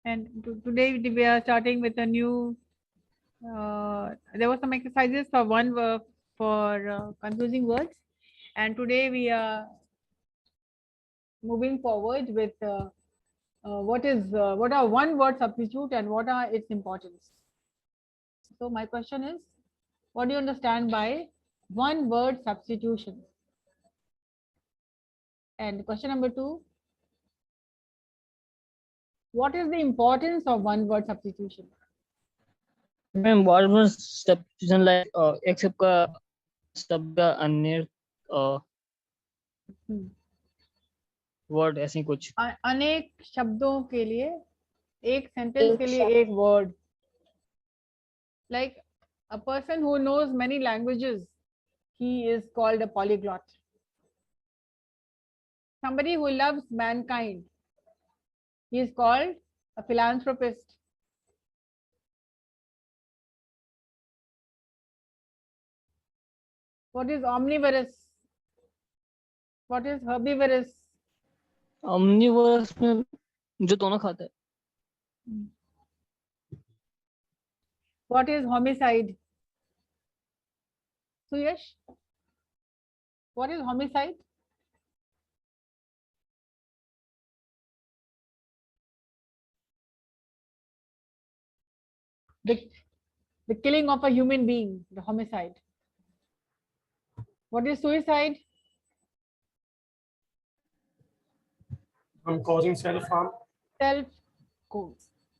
And today we are starting with a new, there were some exercises for one word for confusing words. And today we are moving forward with what are one word substitute and what are its importance. So my question is, what do you understand by one word substitution? And question number 2, what is the importance of one word substitution? Ma'am, what was substitution like? एक सबका शब्द का अन्य word ऐसे कुछ अनेक शब्दों के लिए एक सेंटेंस के लिए एक word. Like a person who knows many languages, he is called a polyglot. Somebody who loves mankind, he is called a philanthropist. What is omnivorous? What is herbivorous? omnivorous में जो दोनों खाता है. What is homicide? Suyash, what is homicide? The killing of a human being, the homicide. What is suicide? Causing self-harm.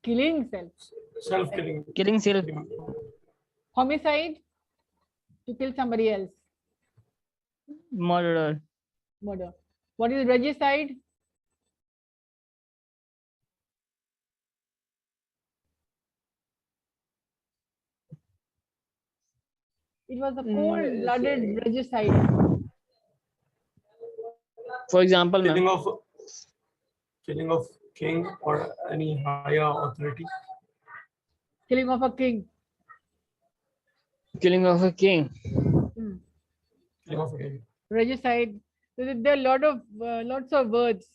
Killing self. Self-killing. Killing self. Homicide, to kill somebody else. Murder. Murder. What is regicide? It was a cold-blooded regicide. For example, killing of king or any higher authority. Killing of a king. Killing of a king. Killing of a king. Regicide. So there are lots of words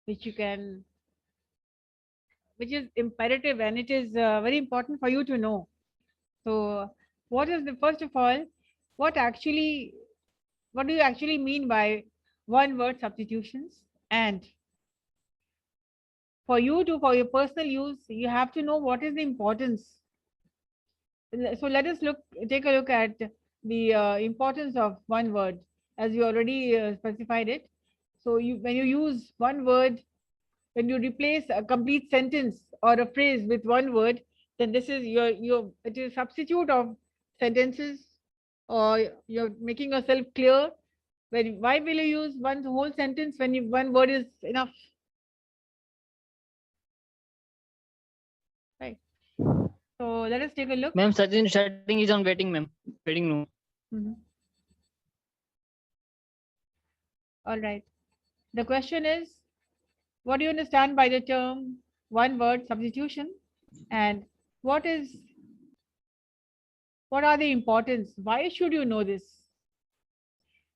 which you can, which is imperative, and it is very important for you to know. So what is the, first of all, what do you actually mean by one word substitutions? And for your personal use, you have to know what is the importance. So let us take a look at the importance of one word, as you already specified it. So when you use one word, when you replace a complete sentence or a phrase with one word, then this is it is a substitute of sentences, or you're making yourself clear. Why will you use one whole sentence when one word is enough? Right. So let us take a look. Ma'am, setting is on waiting, ma'am. Waiting room. All right. The question is, what do you understand by the term one word substitution? And what are the importance? Why should you know this?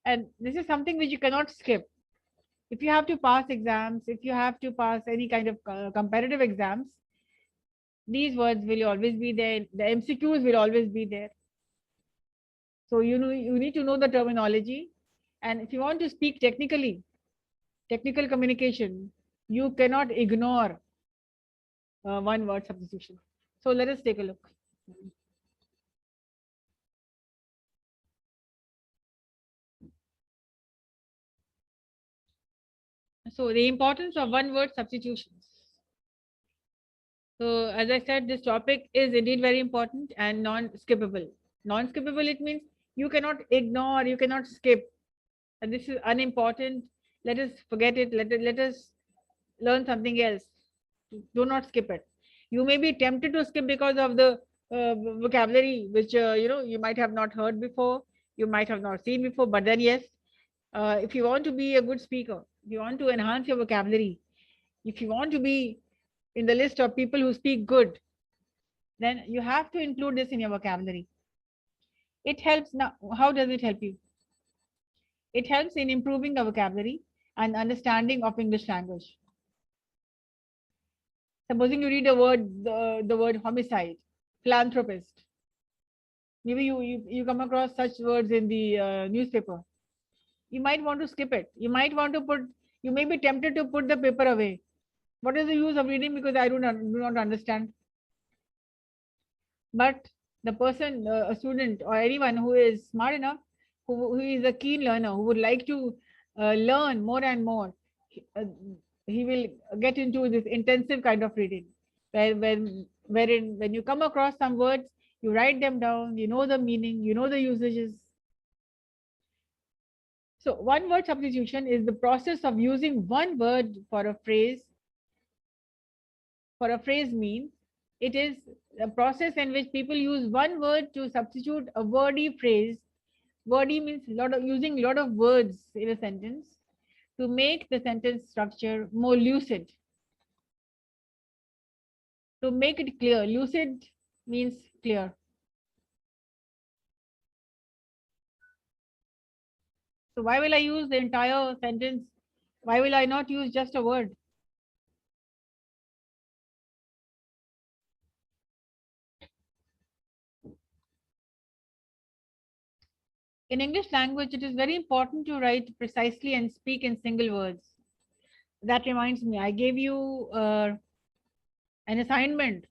And this is something which you cannot skip. If you have to pass exams, if you have to pass any kind of competitive exams, these words will always be there. The MCQs will always be there. So you need to know the terminology. And if you want to speak technical communication, you cannot ignore one word substitution. So let us take a look. So the importance of one word substitutions. So as I said, this topic is indeed very important and non-skippable. Non-skippable, it means you cannot ignore, you cannot skip. And this is unimportant. Let us forget it. Let us learn something else. Do not skip it. You may be tempted to skip because of the vocabulary, which you might have not heard before, you might have not seen before. But then yes, if you want to be a good speaker, if you want to enhance your vocabulary, if you want to be in the list of people who speak good, then you have to include this in your vocabulary. It helps. Now, how does it help you? It helps in improving the vocabulary and understanding of English language. Supposing you read a word, the word homicide, philanthropist. Maybe you come across such words in the newspaper. You might want to skip it. You might want to you may be tempted to put the paper away. What is the use of reading, because I do not understand? But the person, a student or anyone who is smart enough, who is a keen learner, who would like to learn more and more, he will get into this intensive kind of reading, wherein when you come across some words, you write them down, you know the meaning, you know the usages. So one word substitution is the process of using one word for a phrase. For a phrase means it is a process in which people use one word to substitute a wordy phrase. Wordy means using a lot of words in a sentence to make the sentence structure more lucid. To make it clear, lucid means clear. So why will I use the entire sentence? Why will I not use just a word? In English language, it is very important to write precisely and speak in single words. That reminds me, I gave you an assignment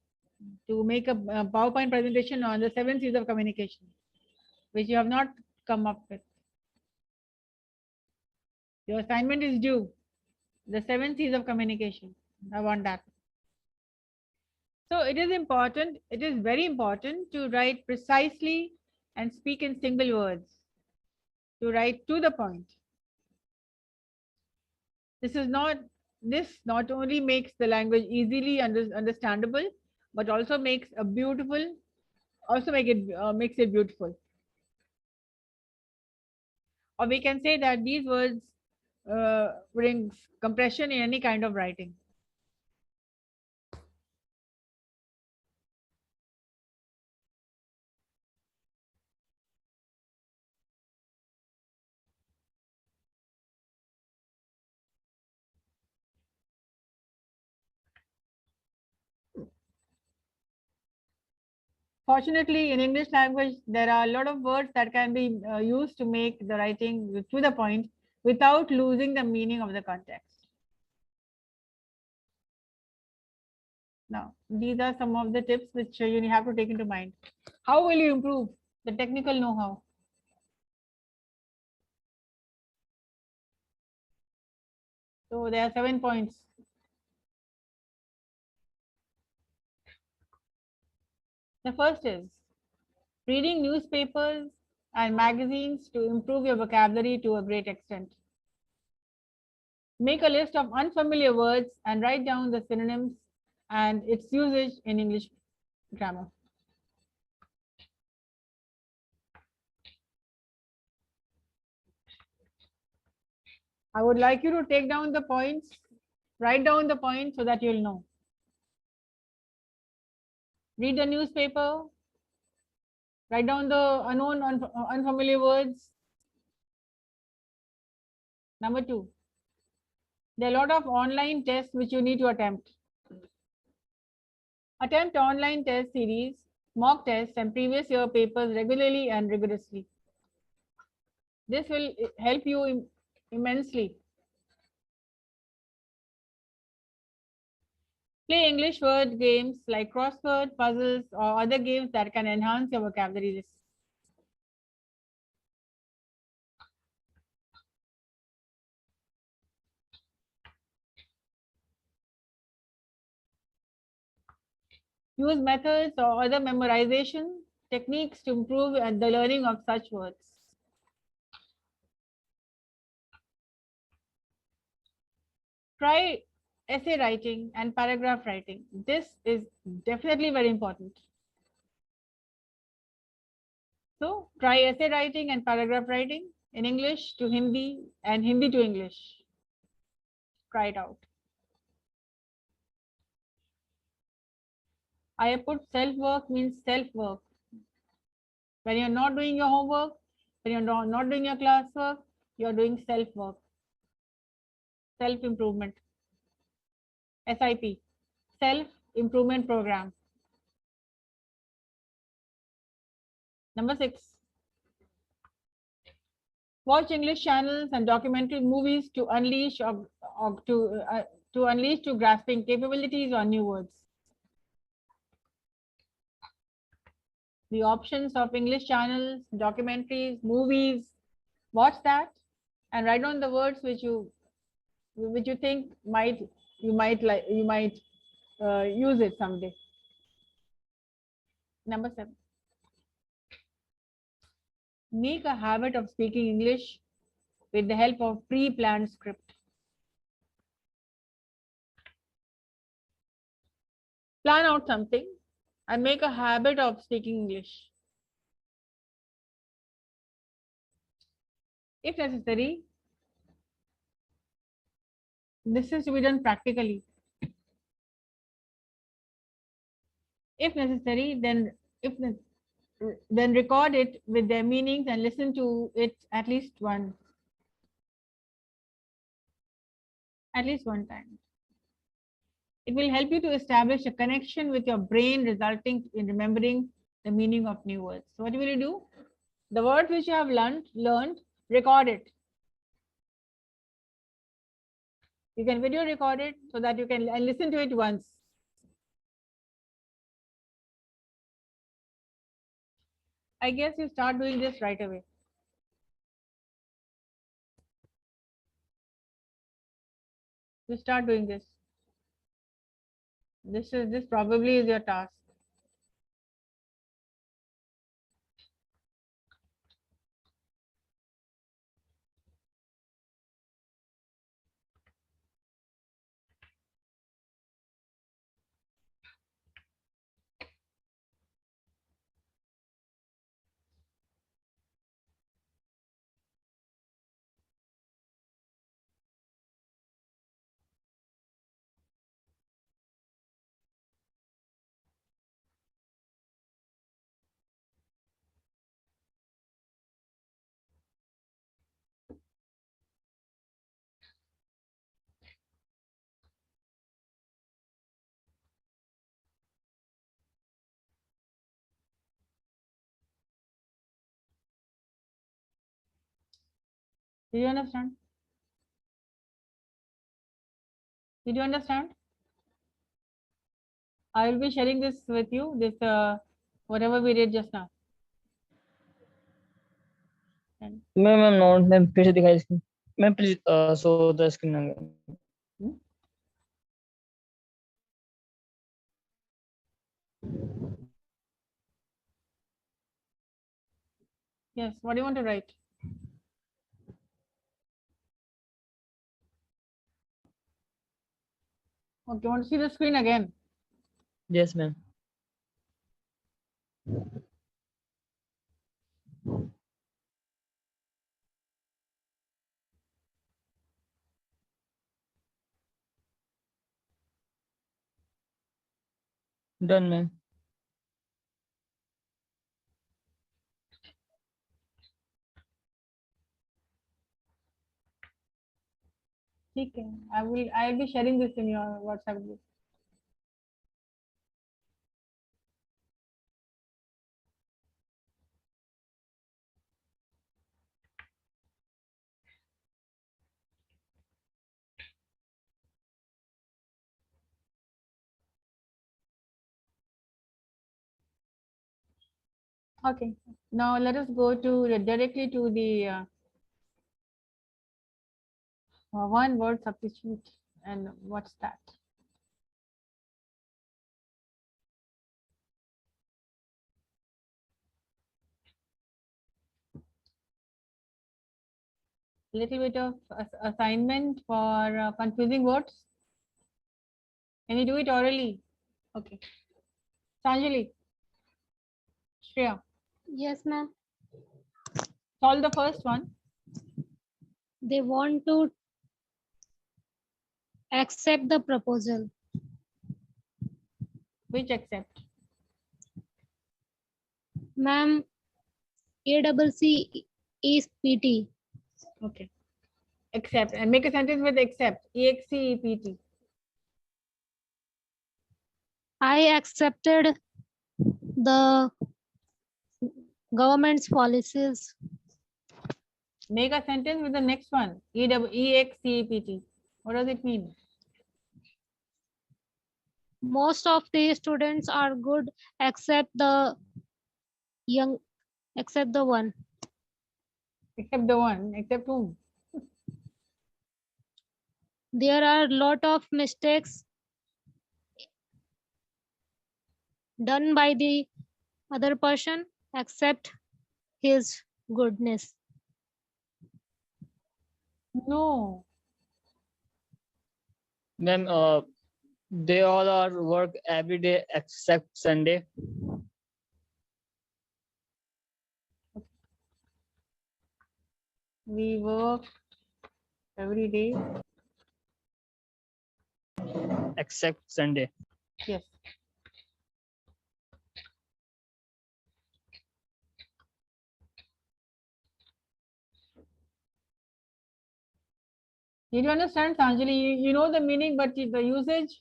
to make a PowerPoint presentation on the 7 C's of communication, which you have not come up with. Your assignment is due. The 7 C's of communication. I want that. So it is important, it is very important to write precisely and speak in single words, to write to the point. This not only makes the language easily understandable, but also makes a beautiful, makes it beautiful. Or we can say that these words brings compression in any kind of writing. Fortunately, in English language, there are a lot of words that can be used to make the writing to the point without losing the meaning of the context. Now, these are some of the tips which you have to take into mind. How will you improve the technical know-how? So there are 7 points. The first is reading newspapers and magazines to improve your vocabulary to a great extent. Make a list of unfamiliar words and write down the synonyms and its usage in English grammar. I would like you to take down the points, write down the points so that you'll know. Read the newspaper, write down the unknown, unfamiliar words. Number 2, there are a lot of online tests which you need to attempt. Attempt online test series, mock tests, and previous year papers regularly and rigorously. This will help you immensely. Play English word games like crossword, puzzles, or other games that can enhance your vocabulary list. Use methods or other memorization techniques to improve the learning of such words. Try essay writing and paragraph writing. This is definitely very important. So try essay writing and paragraph writing in English to Hindi and Hindi to English. Try it out. I put self-work means self-work. When you're not doing your homework, when you're not doing your classwork, you're doing self-work, self-improvement. SIP, self-improvement program. Number 6. Watch English channels and documentary movies to unleash to grasping capabilities or new words. The options of English channels, documentaries, movies. Watch that and write down the words which you think you might use it someday. Number 7. Make a habit of speaking English with the help of pre-planned script. Plan out something and make a habit of speaking English. If necessary, this is to be done practically. If necessary, then record it with their meanings and listen to it at least one time. It will help you to establish a connection with your brain, resulting in remembering the meaning of new words. So what will you do? The words which you have learned, record it. You can video record it so that you can listen to it once. I guess you start doing this right away. You start doing this. This probably is your task. Did you understand? Did you understand? I will be sharing this with you, whatever we did just now. Ma'am note ma'am फिर से दिखाई screen ma'am please show the screen again. Yes, what do you want to write? Okay, you want to see the screen again? Yes, ma'am. Done, ma'am. ठीक है, I will be sharing this in your WhatsApp group. Okay, now let us go to directly to the one word substitute. And what's that? Little bit of assignment for confusing words. Can you do it orally? Okay. Sanjali. Shreya. Yes, ma'am. Solve the first one. They want to accept the proposal. Which accept? Ma'am, ACC is PT. Okay. Accept and make a sentence with accept. EXCEPT. I accepted the government's policies. Make a sentence with the next one. EXCEPT. What does it mean? Most of the students are good except the young, except the one. Except the one. Except whom? There are a lot of mistakes done by the other person except his goodness. No. Ma'am, they all are work every day except Sunday. We work every day. Except Sunday. Yes. Did you understand, Sanjali? You know the meaning, but the usage,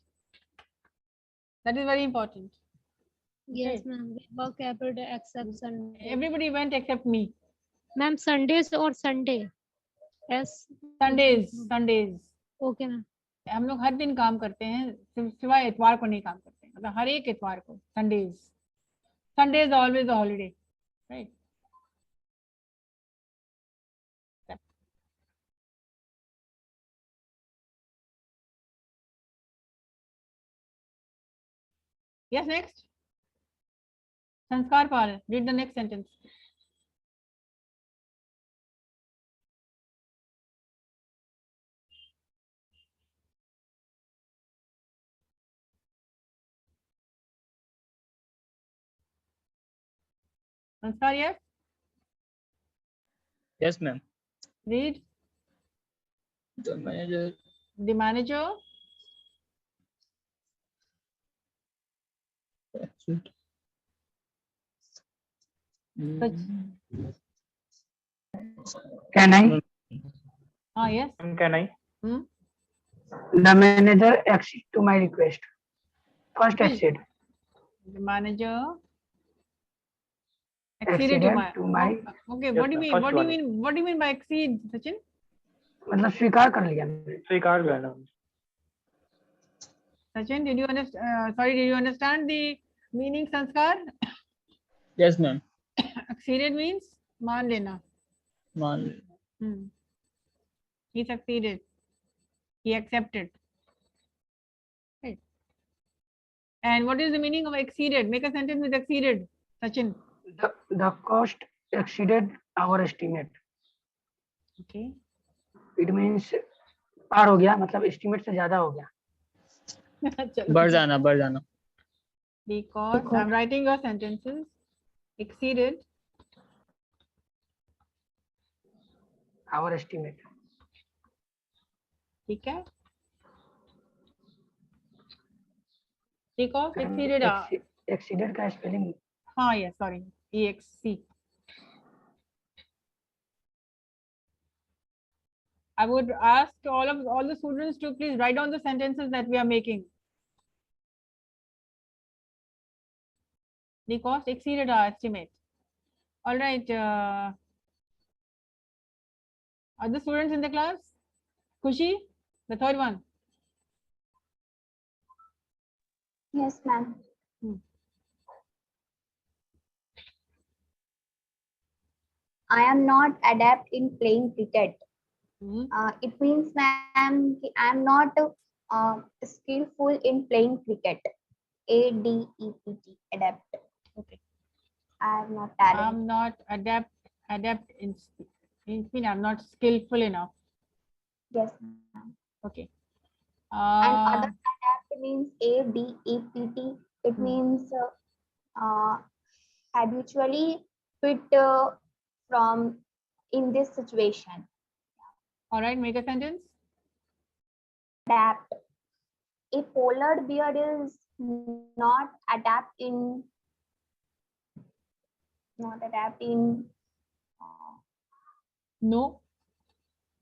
that is very important. Yes, Okay. ma'am. We work every day except Sunday. Everybody went except me. Ma'am, Sundays or Sunday? Yes. Sundays. Okay, ma'am. हम लोग हर दिन काम करते हैं, सिवाय इतवार को नहीं काम करते हैं, मतलब हर एक इतवार को. Sunday is always a holiday, right? Yes, next. Sanskar Pal, read the next sentence. Sanskar, yes? Yes, ma'am. Read. The manager. The manager. Can I? Yes. Can I? Hmm? The manager acceded to my request. First Will- accede. The manager acceded to my. Okay, Yes, what do you ma'am. mean? First What do you one. mean? What do you mean by accede, Sachin? मतलब स्वीकार कर लिया मैंने. स्वीकार करना. Sachin, did you understand? Sorry, did you understand the meaning, Sanskar? Yes, ma'am. Acceded means मान लेना. Man. He succeeded. He accepted. Right. And what is the meaning of exceeded? Make a sentence with exceeded, Sachin. The cost exceeded our estimate. Okay. It means पार हो गया, मतलब estimate से ज्यादा हो गया. बढ़ जाना. Because I'm writing your sentences. Exceeded our estimate. ठीक है. Because exceeded. Exceeded का spelling. Yes, sorry. EXC. I would ask all the students to please write down the sentences that we are making. The cost exceeded our estimate. All right. Other students in the class? Kushi, the third one. Yes, ma'am. I am not adept in playing cricket. It means, ma'am, I am not skillful in playing cricket. ADEPT, adept. Okay. I am not I'm not adept in mean I'm not skillful enough. Yes, ma'am. Okay. And other adapt means ADEPT. It means habitually fit from in this situation. All right, make a sentence. Adapt. A polar bear is not adapt in No.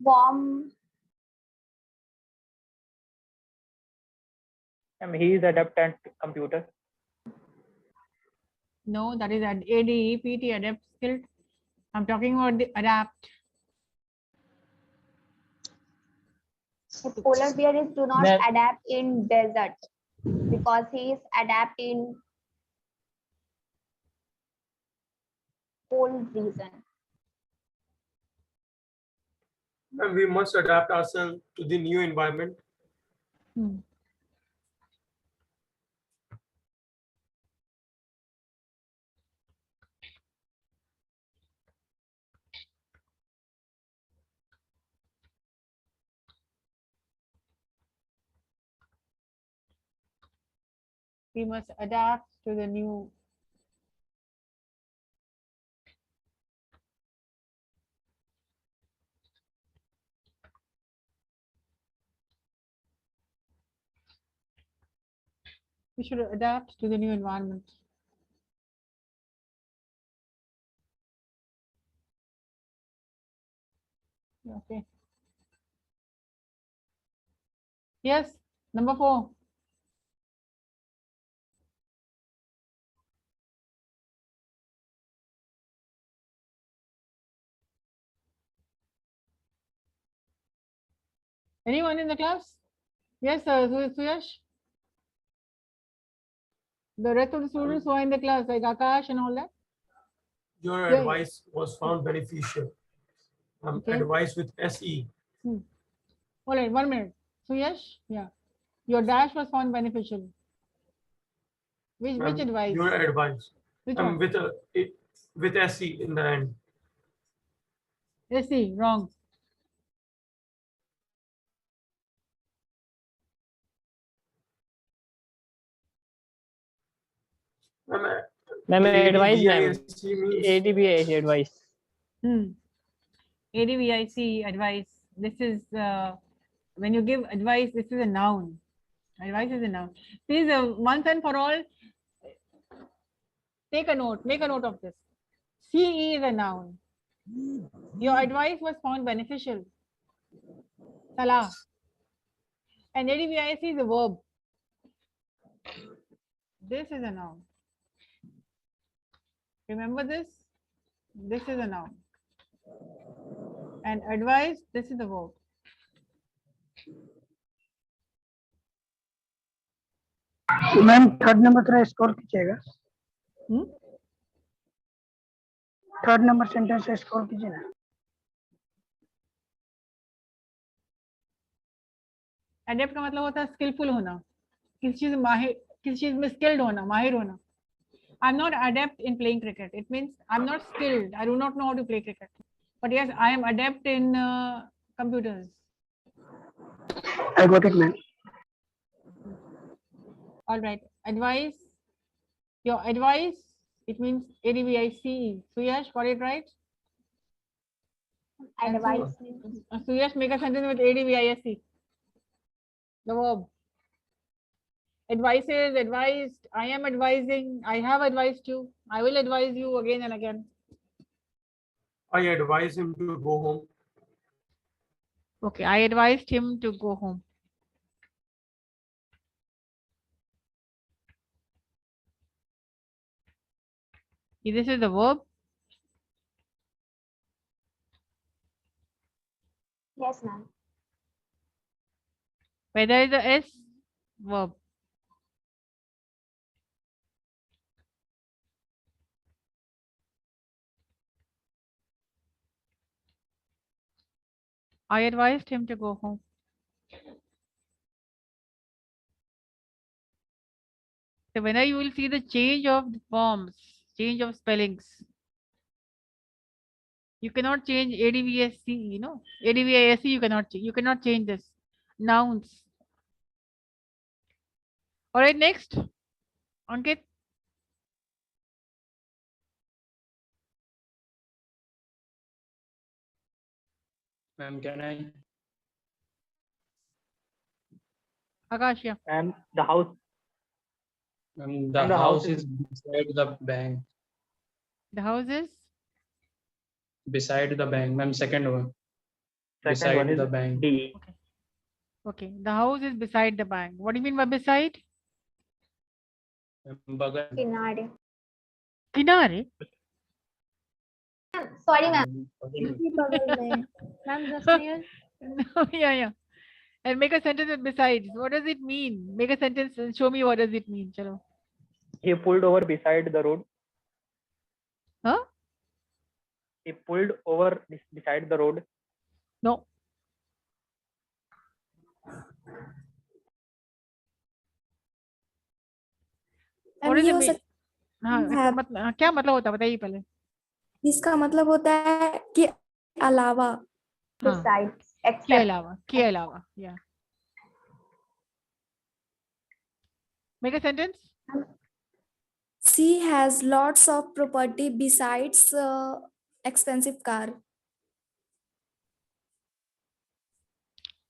warm. He is adept at computer. No, that is ADE, PT, adapt, skilled. I'm talking about the adapt. Polar bear is do not Ma'am. adapt in desert because he is adapt in cold region. And we must adapt ourselves to the new environment. Hmm. We must adapt to the new. We should adapt to the new environment. Okay. Yes, number 4. Anyone in the class? Yes, Suyash? The rest of the students who are in the class, like Akash and all that? Your Yeah. advice was found beneficial. Okay. Advice with SE. All right, 1 minute. Suyash? Yeah. Your dash was found beneficial. Which advice? Your advice. Which one? With SE in the end. Let's see, wrong. Ma'am, advice, ma'am. ADVIC means ADBI advice. ADVIC advice. This is when you give advice, this is a noun. Advice is a noun. Please, once and for all, take a note, make a note of this. CE is a noun. Your advice was found beneficial. Salah. And ADVIC is a verb. This is a noun. Remember this? This is a noun. And advice, this is the verb. Ma'am third number थोड़ा scroll कीजिएगा third number sentence से scroll कीजिए ना adapt का मतलब होता है skilful होना किसी चीज माहिर किसी चीज में स्किल्ड होना माहिर होना I'm not adept in playing cricket. It means I'm not skilled. I do not know how to play cricket. But yes, I am adept in computers. I got it, ma'am. All right. Advice. Your advice. It means ADVICE. Suyash, got it right? Advice. Suyash, make a sentence with ADVISE. The verb. Advices, advised. I am advising. I have advised you. I will advise you again and again. I advise him to go home. Okay, I advised him to go home. This is the verb. Yes, ma'am. Whether is the S verb. I advised him to go home. So whenever you will see the change of the forms, change of spellings, you cannot change ADVSC, you know, ADVISC you cannot change this. Nouns. All right, next. Ankit. Ma'am, can I? Akash, yeah. And the house. Ma'am, the house is beside the bank. The house is? Beside the bank. Ma'am, second one. Second one Beside is the bank. D. Okay. The house is beside the bank. What do you mean by beside? Ma'am, bagal. Kinare. किनारे. Sorry, ma'am. Ma'am, just near. No, yeah. And make a sentence with besides. What does it mean? Make a sentence and show me what does it mean. Chalo. He pulled over beside the road. Huh? He pulled over beside the road. No. What does it mean? हाँ, क्या मतलब होता है बताइए पहले. इसका मतलब होता है कि अलावा. Besides, के except. अलावा. Yeah. Make a sentence. She has lots of property besides expensive car.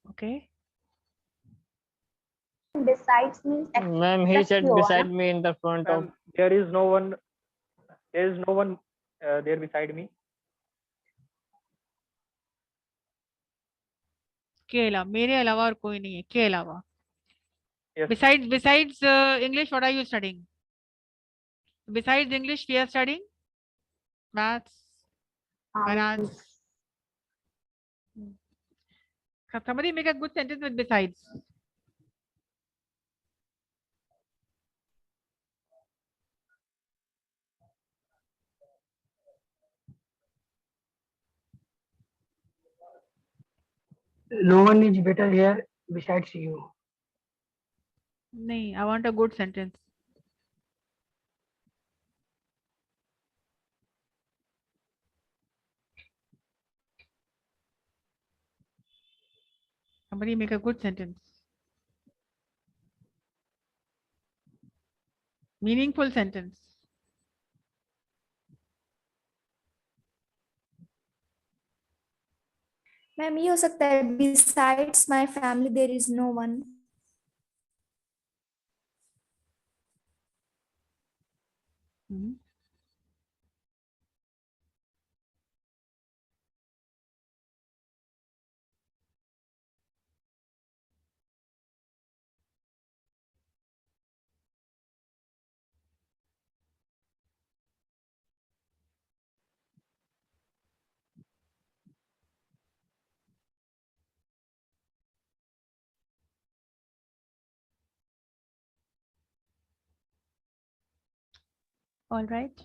Okay. Besides means Ma'am, he said beside me in the front of. There is no one. There is no one there beside me. के अलावा, मेरे अलावा और कोई नहीं है. के अलावा. Yes. Besides English, what are you studying? Besides English, we are studying maths, finance. Somebody make a good sentence with besides. No one is better here besides you. नहीं, I want a good sentence. Somebody make a good sentence. Meaningful sentence. Ma'am ये हो सकता है besides my family there is no one. All right.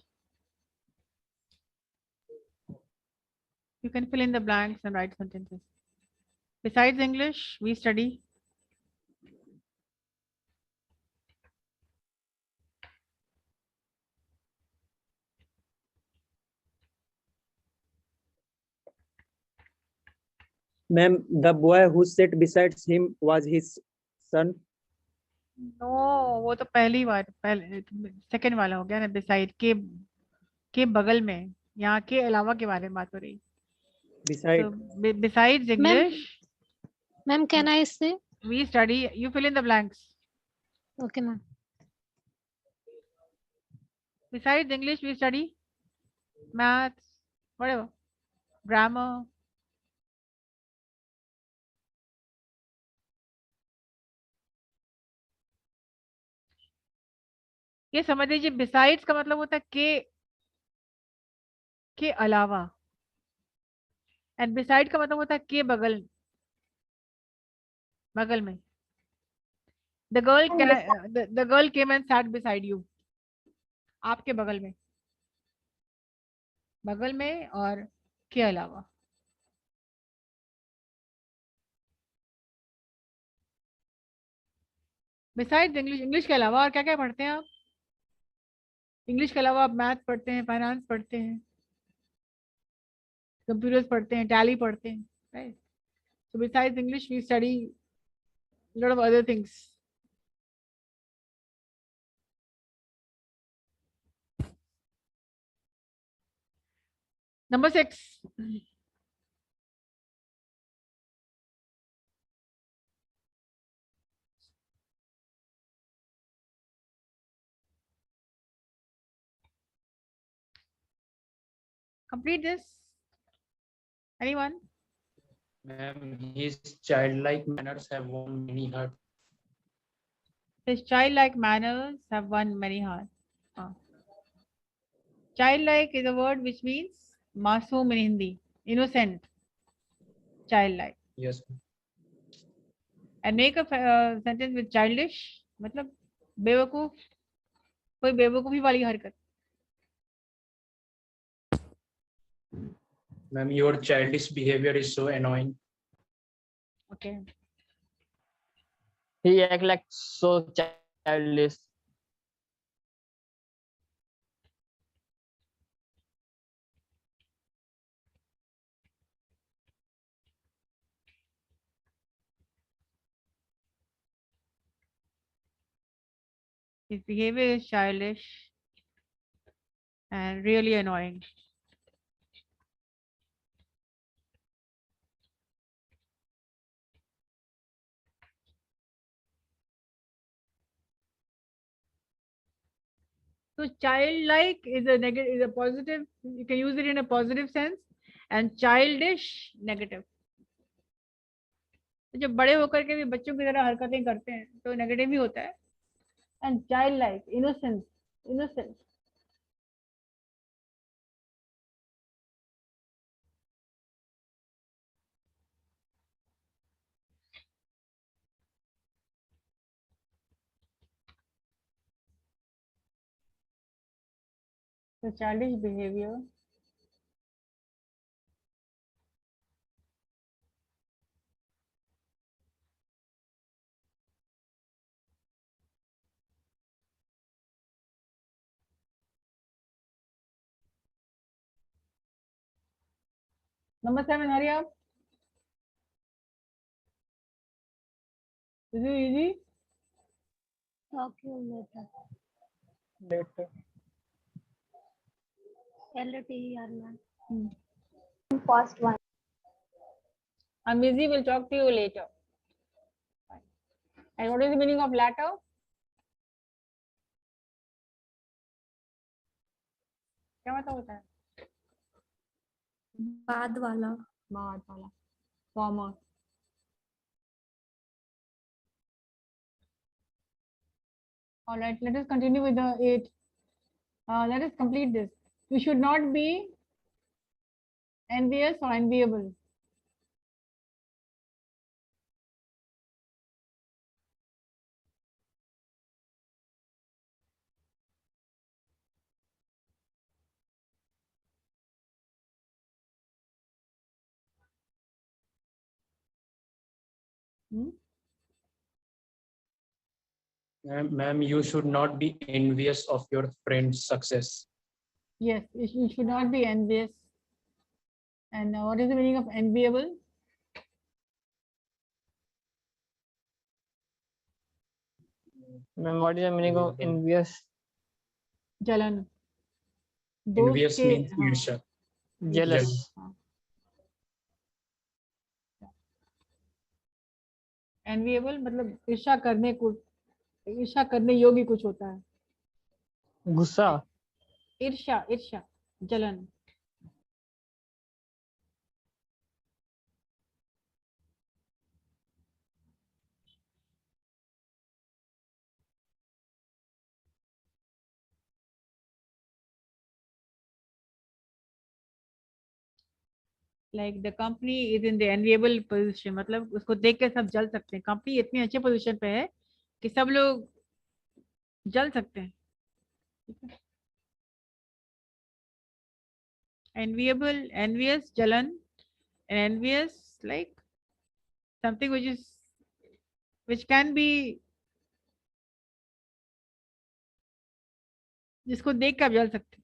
You can fill in the blanks and write sentences. Besides English, we study Ma'am, the boy who sat beside him was his son. No, वो तो पहले second वाला हो गया ना. Beside के बगल में, यहाँ के अलावा के बारे में बात हो रही. Beside. So besides English, Ma'am, can I say? we study. You fill in the blanks. Okay, ma'am. Besides English, we study maths, whatever, grammar. ये समझ लीजिए besides का मतलब होता है के अलावा, एंड beside का मतलब होता है के बगल में. The girl came and sat beside you. आपके बगल में और के अलावा. Besides इंग्लिश के अलावा और क्या क्या पढ़ते हैं आप? इंग्लिश के अलावा आप मैथ पढ़ते हैं, फाइनेंस पढ़ते हैं, कंप्यूटर्स पढ़ते हैं, टैली पढ़ते हैं, right? So besides English, we study a lot of other things. Number 6. Complete this. Anyone? Ma'am, his childlike manners have won many hearts. His childlike manners have won many hearts. Childlike is a word which means masoom in Hindi, innocent, childlike. Yes. And make a sentence with childish, मतलब बेवकूफ, कोई बेवकूफी वाली हरकत. Ma'am, your childish behavior is so annoying. Okay. He act like so childish. His behavior is childish and really annoying. So childlike is a negative, is a positive. You can use it in a positive sense, and childish negative. तो जब बड़े होकर के भी बच्चों की तरह हरकतें करते हैं तो नेगेटिव ही होता है. And childlike, innocence, innocent. So childish behavior. Number 7, hurry up. Is it easy? Talk you later. Later. LTER, ma'am. First one. I'm busy, will talk to you later. And what is the meaning of latter? क्या मतलब होता है? बाद वाला. बाद वाला. Former. All right, let us continue with the 8. Let us complete this. You should not be envious or enviable. Ma'am, you should not be envious of your friend's success. Yes, you should not be envious. And what is the meaning of enviable? Ma'am, what is the meaning of envious? Jalan. दोस्त Envious के, means हाँ, ईर्ष्या. Jealous. हाँ. Enviable मतलब ईर्ष्या करने को, ईर्ष्या करने योग्य कुछ होता है. गुस्सा. ईर्ष्या, ईर्ष्या, जलन. Like the company is in the enviable position, मतलब उसको देख के सब जल सकते हैं. कंपनी इतनी अच्छे पोजीशन पे है कि सब लोग जल सकते हैं. Enviable, envious, jalan, and envious like something which can be, जिसको देख के आप जल सकते हैं.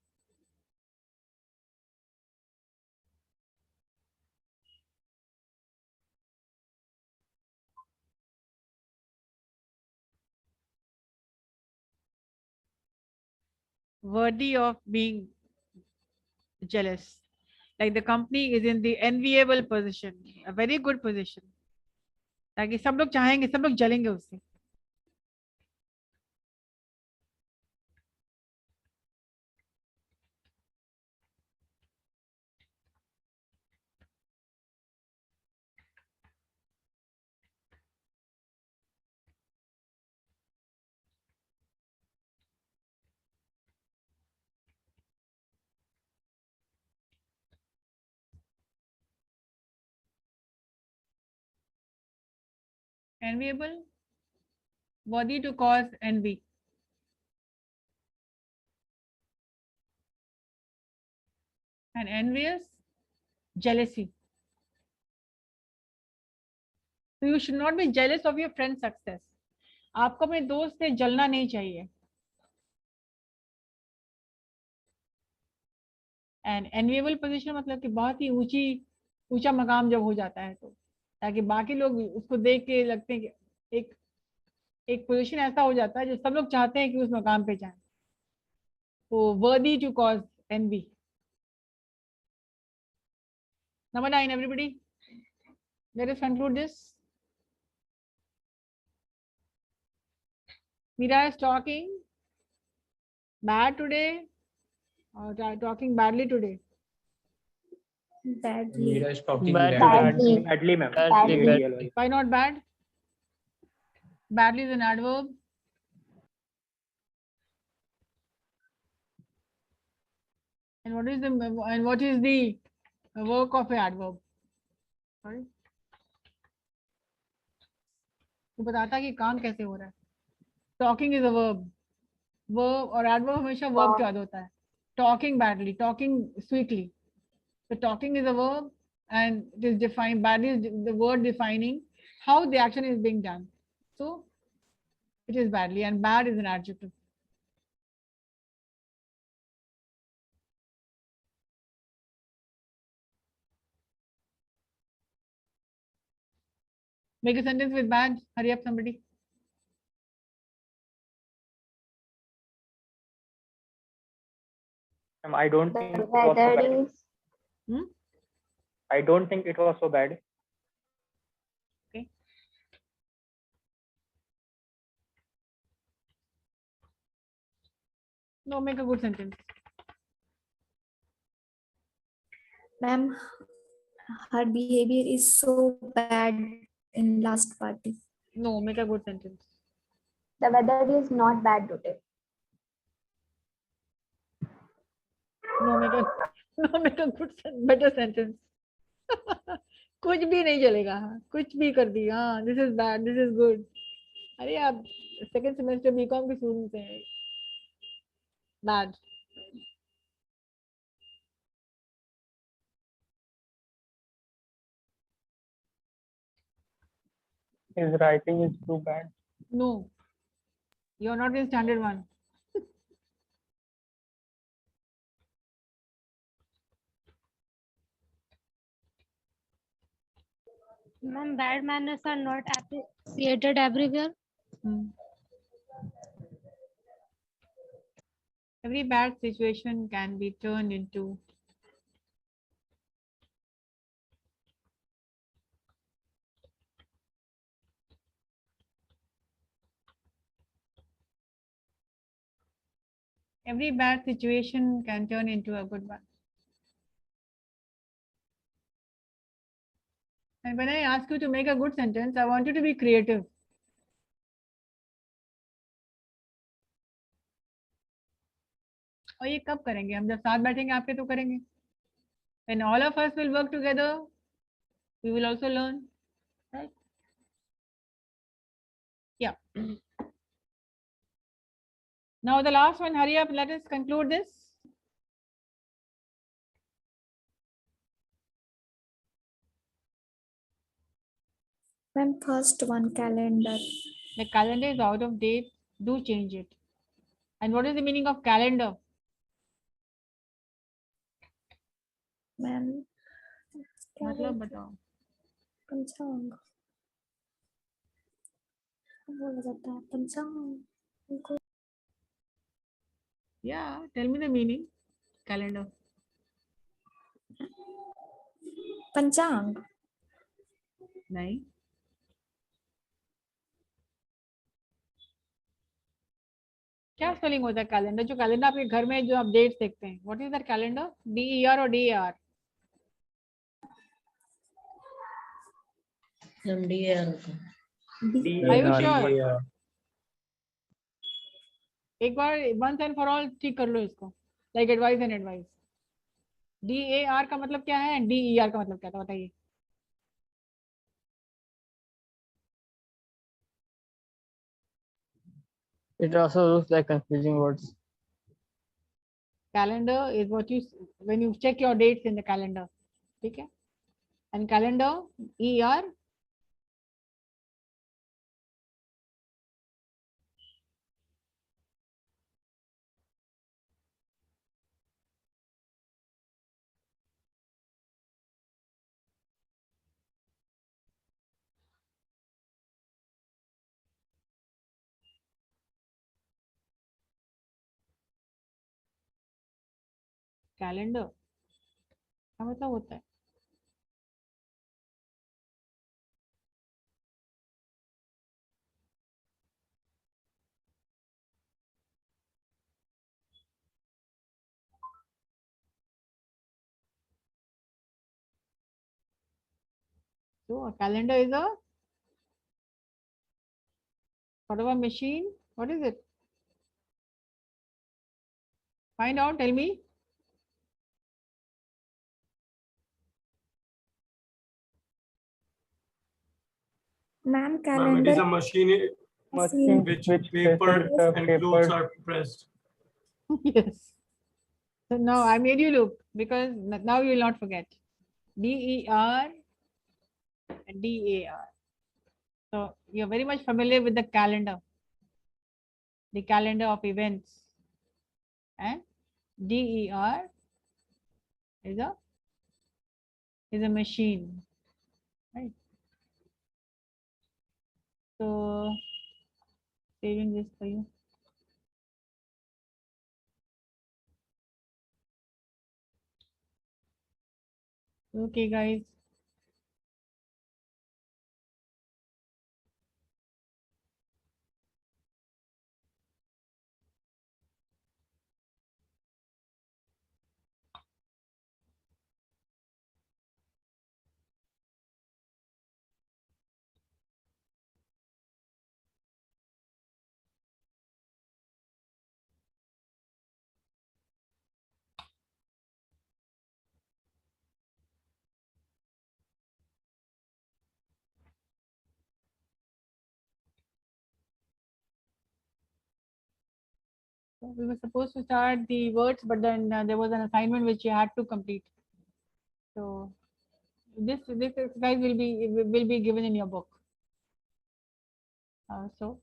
Worthy of being jealous. Like the company is in the enviable position, a very good position. ताकि सब लोग चाहेंगे, सब लोग जलेंगे उससे. enviable, worthy to cause envy, and envious, jealousy. So you should not be jealous of your friend's success. आपको अपने दोस्त से जलना नहीं चाहिए. एंड एनविएबल पोजीशन मतलब कि बहुत ही ऊंचा मकाम जब हो जाता है, तो ताकि बाकी लोग उसको देख के लगते हैं कि एक पोजीशन ऐसा हो जाता है जो सब लोग चाहते हैं कि उस मकाम पे जाए. तो worthy to cause envy. Number 9, everybody. Let us conclude this. Mira is talking bad today or talking badly today? Badly. Mira is talking Bad. Badly. Badly, ma'am. Badly. Badly. Why not bad? Badly is an adverb. And what is the work of an adverb? Sorry. तो बताता कि काम कैसे हो रहा है. Talking is a verb. Verb और adverb हमेशा verb के बाद होता है. Talking badly, talking sweetly. So talking is a verb and it is defined. Badly is the word defining how the action is being done. So it is badly, and bad is an adjective. Make a sentence with bad. Hurry up, somebody. I don't The think it was so weather bad. is I don't think it was so bad. Okay. No, make a good sentence. Ma'am, her behavior is so bad in last party. No, make a good sentence. the weather is not bad today. No, make a good better sentence. कुछ भी नहीं चलेगा. कुछ भी कर दी. हाँ, this is bad, this is good. अरे आप सेकेंड सेमेस्टर बीकॉम के स्टूडेंट्स हैं. Bad. His writing is too bad. No, you're not in standard 1. Ma'am, bad manners are not appreciated everywhere. Every bad situation can be turned into a good one. And when I ask you to make a good sentence, I want you to be creative. और ये कब करेंगे? हम जब साथ बैठेंगे आपके तो करेंगे. When all of us will work together, we will also learn, right? Yeah. Now the last one, hurry up, let us conclude this. Ma'am, first one, calendar. The calendar is out of date, do change it. And what is the meaning of calendar? Ma'am, मतलब बताओ. पंचांग. बोला जाता है पंचांग. Yeah, tell me the meaning. Calendar. पंचांग. नहीं. क्या स्पेलिंग होता है कैलेंडर? जो कैलेंडर आपके घर में जो आप डेट्स देखते हैं, what is that calendar? DER और DAR? Are you sure? एक बार once and for all ठीक कर लो इसको. Like advice and advice. DAR का मतलब क्या है? DER का मतलब क्या था? बताइए. It also looks like confusing words. Calendar is what when you check your dates in the calendar. Okay? And calendar, ER. Calendar क्या मतलब होता है? So a calendar is a sort of a machine. What is it? Find out. Tell me. Ma'am, Ma'am, it is calendar a machine Machine in which paper and clothes are pressed. Yes. So now I made you look because now you will not forget. DER and DAR. So you're very much familiar with the calendar of events. And DER is a machine, right? So saving this for you. Okay, guys. So we were supposed to start the words, but then there was an assignment which you had to complete. So this exercise will be given in your book. So